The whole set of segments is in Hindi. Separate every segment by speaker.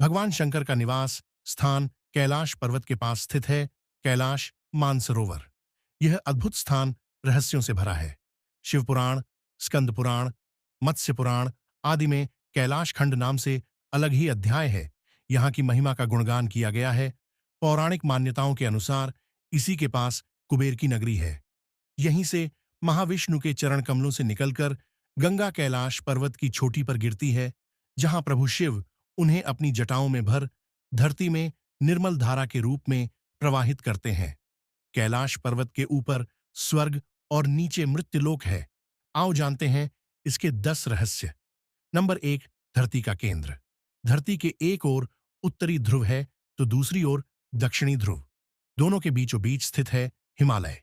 Speaker 1: भगवान शंकर का निवास स्थान कैलाश पर्वत के पास स्थित है। कैलाश मानसरोवर यह अद्भुत स्थान रहस्यों से भरा है। शिव पुराण, स्कंद पुराण, मत्स्य पुराण आदि में कैलाश खंड नाम से अलग ही अध्याय है। यहाँ की महिमा का गुणगान किया गया है। पौराणिक मान्यताओं के अनुसार इसी के पास कुबेर की नगरी है। यहीं से महाविष्णु के चरण कमलों से निकलकर गंगा कैलाश पर्वत की चोटी पर गिरती है, जहां प्रभु शिव उन्हें अपनी जटाओं में भर धरती में निर्मल धारा के रूप में प्रवाहित करते हैं। कैलाश पर्वत के ऊपर स्वर्ग और नीचे मृत्युलोक है। आओ जानते हैं इसके 10 रहस्य। नंबर 1, धरती का केंद्र। धरती के एक ओर उत्तरी ध्रुव है तो दूसरी ओर दक्षिणी ध्रुव। दोनों के बीचों बीच स्थित है हिमालय।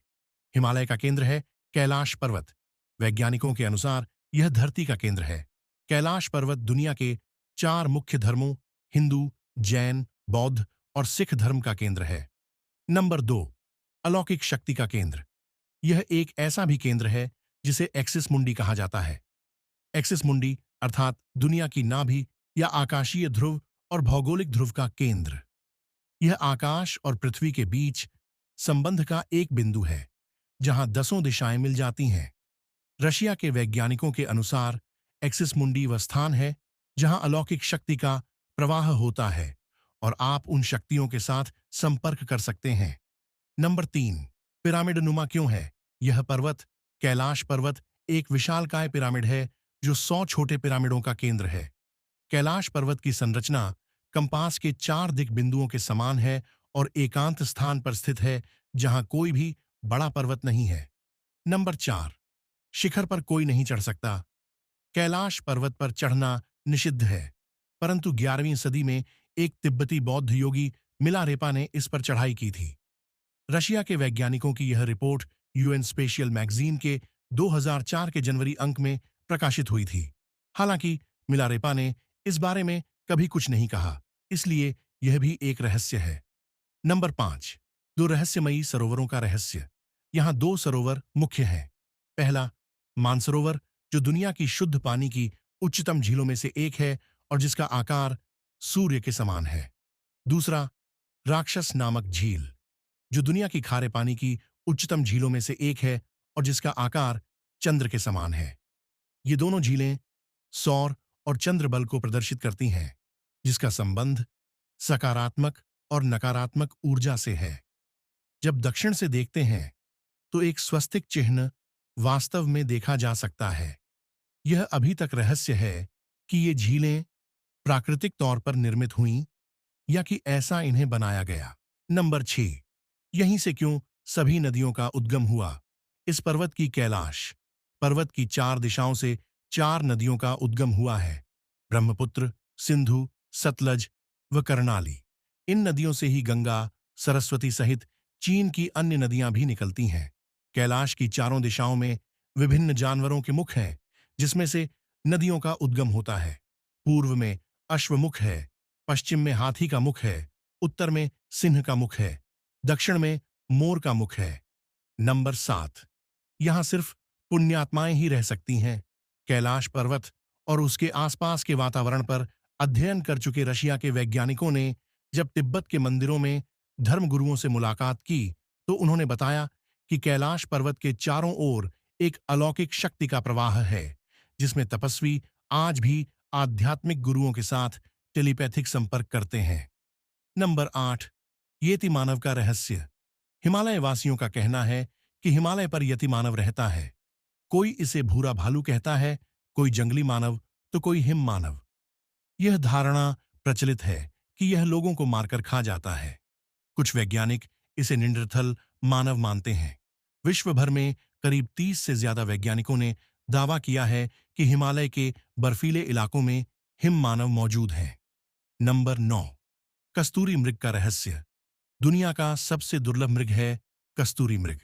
Speaker 1: हिमालय का केंद्र है कैलाश पर्वत। वैज्ञानिकों के अनुसार यह धरती का केंद्र है। कैलाश पर्वत दुनिया के 4 मुख्य धर्मों हिंदू, जैन, बौद्ध और सिख धर्म का केंद्र है। नंबर 2, अलौकिक शक्ति का केंद्र। यह एक ऐसा भी केंद्र है जिसे एक्सिस मुंडी कहा जाता है। एक्सिस मुंडी अर्थात दुनिया की नाभि या आकाशीय ध्रुव और भौगोलिक ध्रुव का केंद्र। यह आकाश और पृथ्वी के बीच संबंध का एक बिंदु है, जहां 10 दिशाएं मिल जाती हैं। रशिया के वैज्ञानिकों के अनुसार एक्सिस मुंडी वह स्थान है जहां अलौकिक शक्ति का प्रवाह होता है और आप उन शक्तियों के साथ संपर्क कर सकते हैं। नंबर 3, पिरामिड नुमा क्यों है? यह पर्वत कैलाश पर्वत एक विशालकाय पिरामिड है जो 100 छोटे पिरामिडों का केंद्र है। कैलाश पर्वत की संरचना कंपास के 4 दिक बिंदुओं के समान है और एकांत स्थान पर स्थित है जहां कोई भी बड़ा पर्वत नहीं है। नंबर 4, शिखर पर कोई नहीं चढ़ सकता। कैलाश पर्वत पर चढ़ना निषिद्ध है, परंतु 11वीं सदी में एक तिब्बती बौद्ध योगी मिलारेपा ने इस पर चढ़ाई की थी। रशिया के वैज्ञानिकों की यह रिपोर्ट यूएन स्पेशियल मैगजीन के 2004 के जनवरी अंक में प्रकाशित हुई थी। हालांकि मिलारेपा ने इस बारे में कभी कुछ नहीं कहा, इसलिए यह भी एक रहस्य है। नंबर 5, 2 रहस्यमयी सरोवरों का रहस्य। यहां 2 सरोवर मुख्य हैं। पहला, मानसरोवर, जो दुनिया की शुद्ध पानी की उच्चतम झीलों में से एक है और जिसका आकार सूर्य के समान है। दूसरा, राक्षस नामक झील, जो दुनिया की खारे पानी की उच्चतम झीलों में से एक है और जिसका आकार चंद्र के समान है। ये दोनों झीलें सौर और चंद्र बल को प्रदर्शित करती हैं, जिसका संबंध सकारात्मक और नकारात्मक ऊर्जा से है। जब दक्षिण से देखते हैं तो एक स्वस्तिक चिन्ह वास्तव में देखा जा सकता है। यह अभी तक रहस्य है कि ये झीलें प्राकृतिक तौर पर निर्मित हुईं या कि ऐसा इन्हें बनाया गया। नंबर 6, यहीं से क्यों सभी नदियों का उद्गम हुआ? इस पर्वत की कैलाश पर्वत की 4 दिशाओं से 4 नदियों का उद्गम हुआ है। ब्रह्मपुत्र, सिंधु, सतलज व कर्णाली। इन नदियों से ही गंगा, सरस्वती सहित चीन की अन्य नदियां भी निकलती हैं। कैलाश की चारों दिशाओं में विभिन्न जानवरों के मुख हैं, जिसमें से नदियों का उद्गम होता है। पूर्व में अश्वमुख है, पश्चिम में हाथी का मुख है, उत्तर में सिंह का मुख है, दक्षिण में मोर का मुख है। नंबर 7, यहां सिर्फ पुण्यात्माएं ही रह सकती हैं। कैलाश पर्वत और उसके आसपास के वातावरण पर अध्ययन कर चुके रशिया के वैज्ञानिकों ने जब तिब्बत के मंदिरों में धर्मगुरुओं से मुलाकात की तो उन्होंने बताया कि कैलाश पर्वत के चारों ओर एक अलौकिक शक्ति का प्रवाह है, जिसमें तपस्वी आज भी आध्यात्मिक गुरुओं के साथ टेलीपैथिक संपर्क करते हैं। नंबर 8, यति मानव का रहस्य। हिमालय वासियों का कहना है कि हिमालय पर यति मानव रहता है। कोई इसे भूरा भालू कहता है, कोई जंगली मानव तो कोई हिम मानव। यह धारणा प्रचलित है कि यह लोगों को मारकर खा जाता है। कुछ वैज्ञानिक इसे निंडरथल मानव मानते हैं। विश्व भर में करीब 30 से ज्यादा वैज्ञानिकों ने दावा किया है कि हिमालय के बर्फीले इलाकों में हिम मानव मौजूद हैं। नंबर 9, कस्तूरी मृग का रहस्य। दुनिया का सबसे दुर्लभ मृग है कस्तूरी मृग।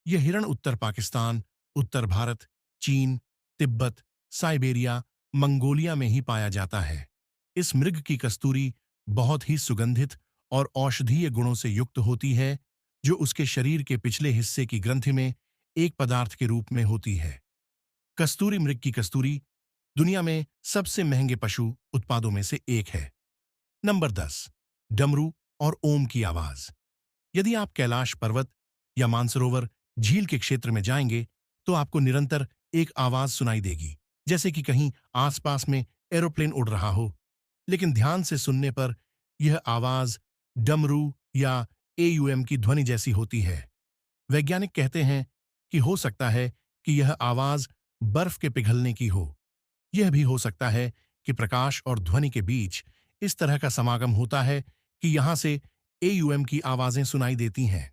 Speaker 1: यह हिरण उत्तर पाकिस्तान, उत्तर भारत, चीन, तिब्बत, साइबेरिया, मंगोलिया में ही पाया जाता है। इस मृग की कस्तूरी बहुत ही सुगंधित और औषधीय गुणों से युक्त होती है, जो उसके शरीर के पिछले हिस्से की ग्रंथि में एक पदार्थ के रूप में होती है। कस्तूरी मृग की कस्तूरी दुनिया में सबसे महंगे पशु उत्पादों में से एक है। नंबर 10, डमरू और ओम की आवाज। यदि आप कैलाश पर्वत या मानसरोवर झील के क्षेत्र में जाएंगे, तो आपको निरंतर एक आवाज सुनाई देगी, जैसे कि कहीं आसपास में एरोप्लेन उड़ रहा हो। लेकिन ध्यान से सुनने पर यह आवाज डमरू या एयूएम की ध्वनि जैसी होती है। वैज्ञानिक कहते हैं कि हो सकता है कि यह आवाज बर्फ के पिघलने की हो। यह भी हो सकता है कि प्रकाश और ध्वनि के बीच इस तरह का समागम होता है कि यहां से एयूएम की आवाजें सुनाई देती हैं।